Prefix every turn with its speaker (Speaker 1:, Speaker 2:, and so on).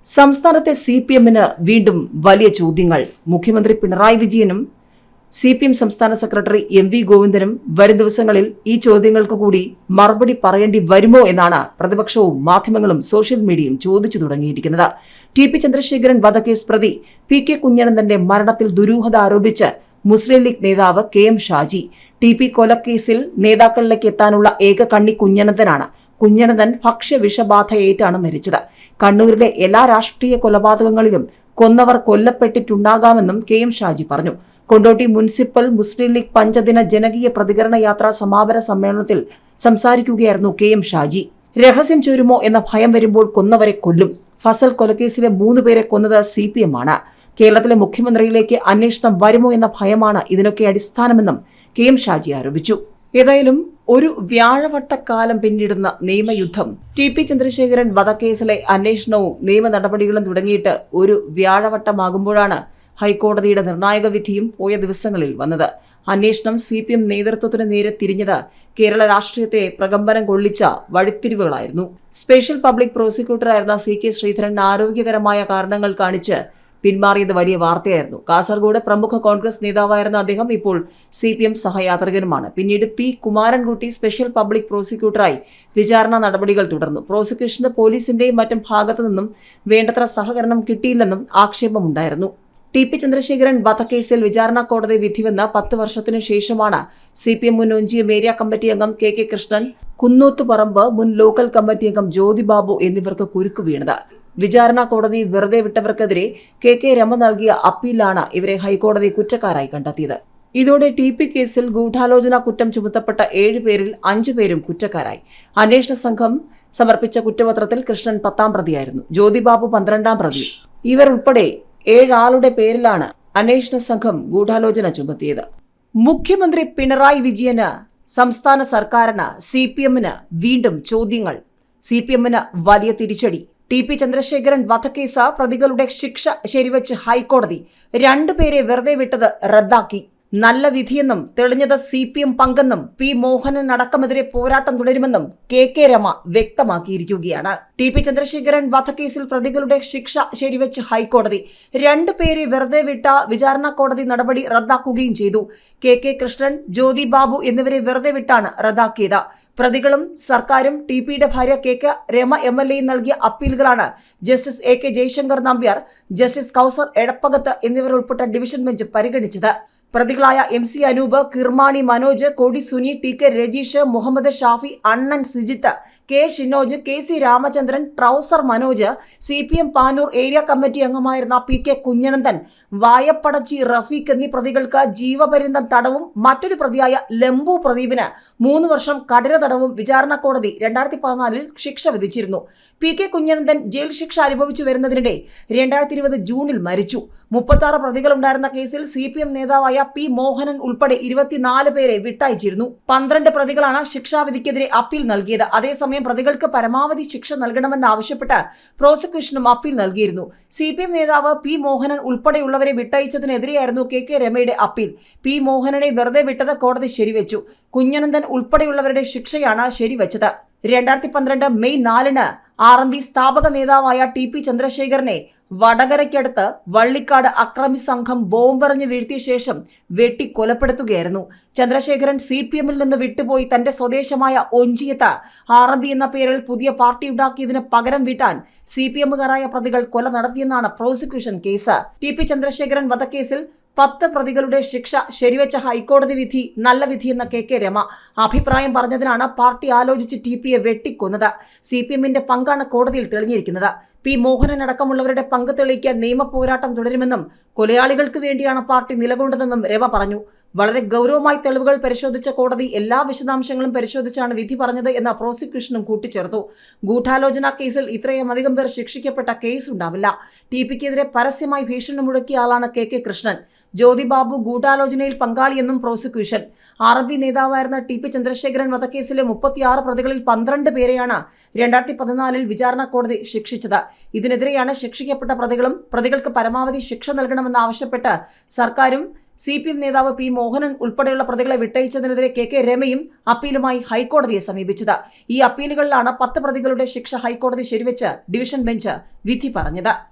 Speaker 1: സംസ്ഥാനത്തെ CPM-ന് വീണ്ടും വലിയ ചോദ്യങ്ങൾ. മുഖ്യമന്ത്രി പിണറായി വിജയനും CPM സംസ്ഥാന സെക്രട്ടറി MV ഗോവിന്ദനും വരും ദിവസങ്ങളിൽ ഈ ചോദ്യങ്ങൾക്ക് കൂടി മറുപടി പറയേണ്ടി വരുമോ എന്നാണ് പ്രതിപക്ഷവും മാധ്യമങ്ങളും സോഷ്യൽ മീഡിയയും ചോദിച്ചു തുടങ്ങിയിരിക്കുന്നത്. TP ചന്ദ്രശേഖരൻ വധക്കേസ് പ്രതി PK കുഞ്ഞനന്തന്റെ മരണത്തിൽ ദുരൂഹത ആരോപിച്ച് മുസ്ലിം ലീഗ് നേതാവ് KM ഷാജി. TP കൊലക്കേസിൽ നേതാക്കളിലേക്ക് എത്താനുള്ള ഏക കണ്ണി കുഞ്ഞനന്തനാണ്. കുഞ്ഞനന്തൻ ഭക്ഷ്യവിഷബാധയേറ്റാണ് മരിച്ചത്. കണ്ണൂരിലെ എല്ലാ രാഷ്ട്രീയ കൊലപാതകങ്ങളിലും കൊന്നവർ കൊല്ലപ്പെട്ടിട്ടുണ്ടാകാമെന്നും KM ഷാജി പറഞ്ഞു. കൊണ്ടോട്ടി മുനിസിപ്പൽ മുസ്ലിം ലീഗ് പഞ്ചദിന ജനകീയ പ്രതികരണ യാത്രാ സമാപന സമ്മേളനത്തിൽ സംസാരിക്കുകയായിരുന്നു KM ഷാജി. രഹസ്യം ചോരുമോ എന്ന ഭയം വരുമ്പോൾ കൊന്നവരെ കൊല്ലും. ഫസൽ കൊലക്കേസിലെ 3 പേരെ കൊന്നത് CPM ആണ്. കേരളത്തിലെ മുഖ്യമന്ത്രിയിലേക്ക് അന്വേഷണം വരുമോ എന്ന ഭയമാണ് ഇതിനൊക്കെ അടിസ്ഥാനമെന്നും KM ഷാജി ആരോപിച്ചു. ഏതായാലും ഒരു വ്യാഴവട്ടക്കാലം പിന്നിടുന്ന നിയമയുദ്ധം. TP ചന്ദ്രശേഖരൻ വധക്കേസിലെ അന്വേഷണവും നിയമ നടപടികളും തുടങ്ങിയിട്ട് ഒരു വ്യാഴവട്ടമാകുമ്പോഴാണ് ഹൈക്കോടതിയുടെ നിർണായക വിധിയും പോയ ദിവസങ്ങളിൽ വന്നത്. അന്വേഷണം CPM നേതൃത്വത്തിന് നേരെ തിരിഞ്ഞത് കേരള രാഷ്ട്രീയത്തെ പ്രകമ്പനം കൊള്ളിച്ച വഴിത്തിരിവുകളായിരുന്നു. സ്പെഷ്യൽ പബ്ലിക് പ്രോസിക്യൂട്ടറായിരുന്ന CK ശ്രീധരൻ ആരോഗ്യകരമായ കാരണങ്ങൾ കാണിച്ച് പിന്മാറിയത് വലിയ വാർത്തയായിരുന്നു. കാസർഗോഡ് പ്രമുഖ കോൺഗ്രസ് നേതാവായിരുന്ന അദ്ദേഹം ഇപ്പോൾ CPM സഹയാത്രികനുമാണ്. പിന്നീട് P കുമാരൻകുട്ടി സ്പെഷ്യൽ പബ്ലിക് പ്രോസിക്യൂട്ടറായി വിചാരണ നടപടികൾ തുടർന്നു. പ്രോസിക്യൂഷന് പോലീസിന്റെയും മറ്റും ഭാഗത്തു നിന്നും വേണ്ടത്ര സഹകരണം കിട്ടിയില്ലെന്നും ആക്ഷേപമുണ്ടായിരുന്നു. TP ചന്ദ്രശേഖരൻ വധക്കേസിൽ വിചാരണ കോടതി വിധിവെന്ന 10 വർഷത്തിനു ശേഷമാണ് CPM മുൻ ഒഞ്ചിയം ഏരിയ കമ്മിറ്റി അംഗം KK കൃഷ്ണൻ, കുന്നോത്തുപറമ്പ് മുൻ ലോക്കൽ കമ്മിറ്റി അംഗം ജ്യോതി ബാബു എന്നിവർക്ക് കുരുക്ക് വീണത്. വിചാരണ കോടതി വെറുതെ വിട്ടവർക്കെതിരെ KK രമ നൽകിയ അപ്പീലാണ് ഇവരെ ഹൈക്കോടതി കുറ്റക്കാരായി കണ്ടെത്തിയത്. ഇതോടെ TP കേസിൽ ഗൂഢാലോചന കുറ്റം ചുമത്തപ്പെട്ട 7 പേരിൽ 5 പേരും കുറ്റക്കാരായി. അന്വേഷണ സംഘം സമർപ്പിച്ച കുറ്റപത്രത്തിൽ കൃഷ്ണൻ 10ാം പ്രതിയായിരുന്നു. ജ്യോതി ബാബു 12ാം പ്രതി. ഇവർ ഉൾപ്പെടെ 7 ആളുടെ പേരിലാണ് അന്വേഷണ സംഘം ഗൂഢാലോചന ചുമത്തിയത്. മുഖ്യമന്ത്രി പിണറായി വിജയന്, സംസ്ഥാന സർക്കാരിന്, CPM-ന് വീണ്ടും ചോദ്യങ്ങൾ. CPM-ന് വലിയ തിരിച്ചടി. TP ചന്ദ്രശേഖരൻ വധക്കേസ് പ്രതികളുടെ ശിക്ഷ ശരിവച്ച് ഹൈക്കോടതി 2 പേരെ വെറുതെ വിട്ടത് റദ്ദാക്കി. നല്ല വിധിയെന്നും തെളിഞ്ഞത് CPM പങ്കെന്നും P മോഹനൻ അടക്കമെതിരെ പോരാട്ടം തുടരുമെന്നും KK രമ വ്യക്തമാക്കിയിരിക്കുകയാണ്. TP ചന്ദ്രശേഖരൻ വധക്കേസിൽ പ്രതികളുടെ ശിക്ഷ ശരിവച്ച് ഹൈക്കോടതി 2 പേരെ വെറുതെ വിട്ട വിചാരണ കോടതി നടപടി റദ്ദാക്കുകയും ചെയ്തു. KK കൃഷ്ണൻ, ജ്യോതി ബാബു എന്നിവരെ വെറുതെ വിട്ടാണ് റദ്ദാക്കിയത്. പ്രതികളും സർക്കാരും TPയുടെ ഭാര്യ KK രമ MLA നൽകിയ അപ്പീലുകളാണ് justice AK Jayashankar Nambiar, justice Kauser Edappagath എന്നിവർ ഉൾപ്പെട്ട ഡിവിഷൻ ബെഞ്ച് പരിഗണിച്ചത്. പ്രതികളായ MC അനൂപ്, കിർമാണി മനോജ്, കോടി സുനി, TK രജീഷ്, മുഹമ്മദ് ഷാഫി, അണ്ണൻ Sijith, K Shinoj, KC Ramachandran, trouser Manoj, CPM Panoor area committee അംഗമായിരുന്ന PK കുഞ്ഞനന്തൻ, വായപ്പടച്ചി റഫീഖ് എന്നീ പ്രതികൾക്ക് ജീവപര്യന്തം തടവും മറ്റൊരു പ്രതിയായ ലംബു പ്രദീപിന് 3 വർഷം കഠിന തടവും വിചാരണ കോടതി 2014 ശിക്ഷ വിധിച്ചിരുന്നു. PK കുഞ്ഞനന്തൻ ജയിൽ ശിക്ഷ അനുഭവിച്ചു വരുന്നതിനിടെ 2020 ജൂണിൽ മരിച്ചു. 36 പ്രതികളുണ്ടായിരുന്ന കേസിൽ CPM നേതാവായ P മോഹനൻ ഉൾപ്പെടെ 24 പേരെ വിട്ടയച്ചിരുന്നു. 12 പ്രതികളാണ് ശിക്ഷാവിധിക്കെതിരെ അപ്പീൽ നൽകിയത്. അതേസമയം പ്രതികൾക്ക് പരമാവധി ശിക്ഷ നൽകണമെന്നാവശ്യപ്പെട്ട് പ്രോസിക്യൂഷനും അപ്പീൽ നൽകിയിരുന്നു. CPM നേതാവ് P മോഹനൻ ഉൾപ്പെടെയുള്ളവരെ വിട്ടയച്ചതിനെതിരെയായിരുന്നു KK രമയുടെ അപ്പീൽ. P മോഹനനെ വെറുതെ വിട്ടത് കോടതി ശരിവെച്ചു. കുഞ്ഞനന്തൻ ഉൾപ്പെടെയുള്ളവരുടെ ശിക്ഷയാണ് ശരിവെച്ചത്. 2012 മെയ് 4-ന് RMB സ്ഥാപക നേതാവായ TP ചന്ദ്രശേഖരനെ വടകരയ്ക്കടുത്ത് വള്ളിക്കാട് അക്രമി സംഘം ബോംബെറിഞ്ഞ് വീഴ്ത്തിയ ശേഷം വെട്ടിക്കൊലപ്പെടുത്തുകയായിരുന്നു. ചന്ദ്രശേഖരൻ CPM-ൽ നിന്ന് വിട്ടുപോയി തന്റെ സ്വദേശമായ ഒഞ്ചിയത്ത് RMB എന്ന പേരിൽ പുതിയ പാർട്ടി ഉണ്ടാക്കിയതിന് പകരം വീട്ടാൻ CPM-കാരായ പ്രതികൾ കൊല നടത്തിയെന്നാണ് പ്രോസിക്യൂഷൻ കേസ്. TP ചന്ദ്രശേഖരൻ വധക്കേസിൽ 10 പ്രതികളുടെ ശിക്ഷ ശരിവെച്ച ഹൈക്കോടതി വിധി നല്ല വിധിയെന്ന KK രമ അഭിപ്രായം പറഞ്ഞതിനാണ് പാർട്ടി ആലോചിച്ച് TPയെ വെട്ടിക്കൊന്നത്. CPM-ന്റെ പങ്കാണ് കോടതിയിൽ തെളിഞ്ഞിരിക്കുന്നത്. P മോഹനൻ അടക്കമുള്ളവരുടെ പങ്ക് തെളിയിക്കാൻ നിയമ പോരാട്ടം തുടരുമെന്നും കൊലയാളികൾക്ക് വേണ്ടിയാണ് പാർട്ടി നിലകൊണ്ടതെന്നും രമ പറഞ്ഞു. വളരെ ഗൗരവമായി തെളിവുകൾ പരിശോധിച്ച കോടതി എല്ലാ വിശദാംശങ്ങളും പരിശോധിച്ചാണ് വിധി പറഞ്ഞത് എന്ന പ്രോസിക്യൂഷനും കൂട്ടിച്ചേർത്തു. ഗൂഢാലോചന കേസിൽ ഇത്രയും അധികം പേർ ശിക്ഷിക്കപ്പെട്ട കേസ് ഉണ്ടാവില്ല. TPക്കെതിരെ പരസ്യമായി ഭീഷണി മുഴക്കിയ ആളാണ് KK കൃഷ്ണൻ. ജ്യോതി ബാബു ഗൂഢാലോചനയിൽ പങ്കാളിയെന്നും പ്രോസിക്യൂഷൻ. RMB നേതാവായിരുന്ന TP ചന്ദ്രശേഖരൻ വധക്കേസിലെ 36 പ്രതികളിൽ 12 പേരെയാണ് 2014 വിചാരണ കോടതി ശിക്ഷിച്ചത്. ഇതിനെതിരെയാണ് ശിക്ഷിക്കപ്പെട്ട പ്രതികൾക്ക് പരമാവധി ശിക്ഷ നൽകണമെന്നാവശ്യപ്പെട്ട് സർക്കാരും CPM നേതാവ് പി മോഹനൻ ഉൾപ്പെടെയുള്ള പ്രതികളെ വിട്ടയച്ചതിനെതിരെ KK രമയും അപ്പീലുമായി ഹൈക്കോടതിയെ സമീപിച്ചത്. ഈ അപ്പീലുകളിലാണ് 10 പ്രതികളുടെ ശിക്ഷ ഹൈക്കോടതി ശരിവെച്ച് ഡിവിഷൻ ബെഞ്ച് വിധി പറഞ്ഞത്.